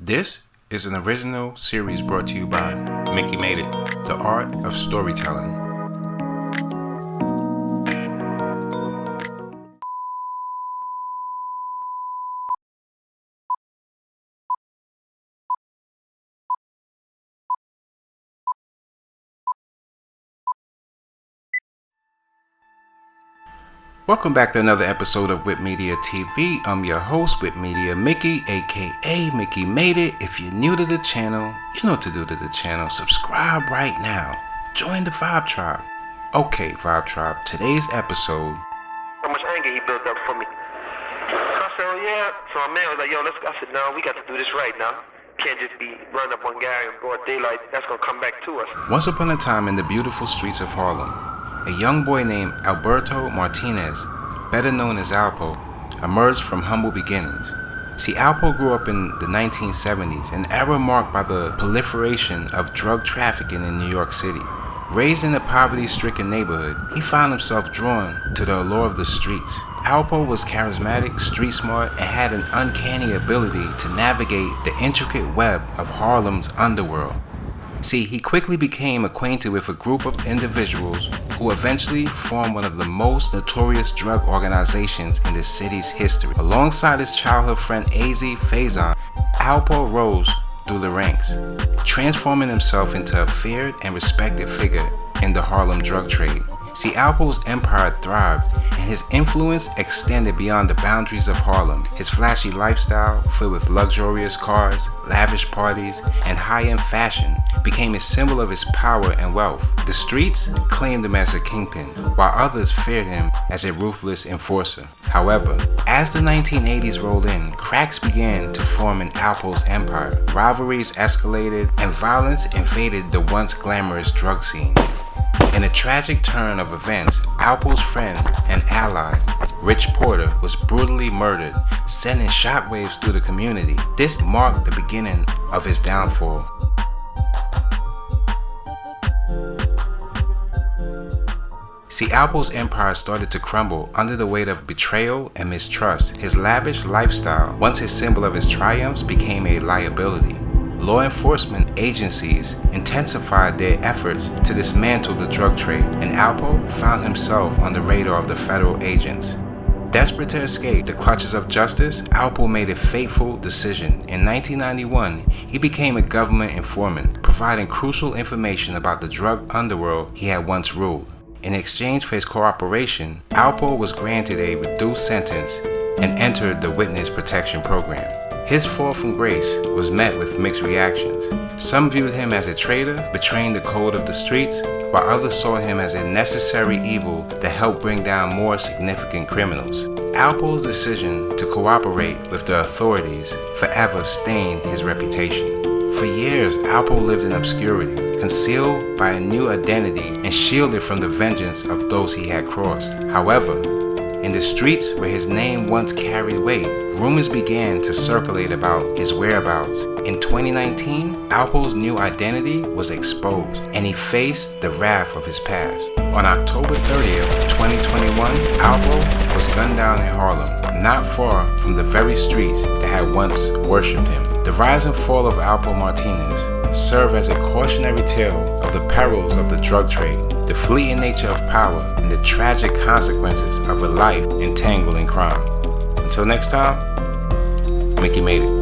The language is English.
This is an original series brought to you by Mickey Made It, the art of storytelling. Welcome back to another episode of Whip Media TV. I'm your host, Whip Media Mickey, aka Mickey Made It. If you're new to the channel, you know what to do to the channel. Subscribe right now. Join the Vibe Tribe. Okay, Vibe Tribe, today's episode. How much anger he built up for me. I said, oh yeah. So my man was like, yo, I said, no, we got to do this right now. Can't just be running up on Gary in broad daylight. That's going to come back to us. Once upon a time in the beautiful streets of Harlem, a young boy named Alpo Martinez, better known as Alpo, emerged from humble beginnings. See, Alpo grew up in the 1970s, an era marked by the proliferation of drug trafficking in New York City. Raised in a poverty-stricken neighborhood, he found himself drawn to the allure of the streets. Alpo was charismatic, street-smart, and had an uncanny ability to navigate the intricate web of Harlem's underworld. See, he quickly became acquainted with a group of individuals who eventually formed one of the most notorious drug organizations in the city's history. Alongside his childhood friend AZ Faison, Alpo rose through the ranks, transforming himself into a feared and respected figure in the Harlem drug trade. See, Alpo's empire thrived, and his influence extended beyond the boundaries of Harlem. His flashy lifestyle, filled with luxurious cars, lavish parties, and high-end fashion, became a symbol of his power and wealth. The streets claimed him as a kingpin, while others feared him as a ruthless enforcer. However, as the 1980s rolled in, cracks began to form in Alpo's empire. Rivalries escalated, and violence invaded the once glamorous drug scene. In a tragic turn of events, Alpo's friend and ally, Rich Porter, was brutally murdered, sending shockwaves through the community. This marked the beginning of his downfall. See, Alpo's empire started to crumble under the weight of betrayal and mistrust. His lavish lifestyle, once a symbol of his triumphs, became a liability. Law enforcement agencies intensified their efforts to dismantle the drug trade, and Alpo found himself on the radar of the federal agents. Desperate to escape the clutches of justice, Alpo made a fateful decision. In 1991, he became a government informant, providing crucial information about the drug underworld he had once ruled. In exchange for his cooperation, Alpo was granted a reduced sentence and entered the Witness Protection Program. His fall from grace was met with mixed reactions. Some viewed him as a traitor, betraying the code of the streets, while others saw him as a necessary evil that helped bring down more significant criminals. Alpo's decision to cooperate with the authorities forever stained his reputation. For years, Alpo lived in obscurity, concealed by a new identity and shielded from the vengeance of those he had crossed. However, in the streets where his name once carried weight, rumors began to circulate about his whereabouts. In 2019, Alpo's new identity was exposed, and he faced the wrath of his past. On October 30th, 2021, Alpo was gunned down in Harlem, not far from the very streets that had once worshipped him. The rise and fall of Alpo Martinez serve as a cautionary tale of the perils of the drug trade, the fleeting nature of power, and the tragic consequences of a life entangled in crime. Until next time, Mickey Made It.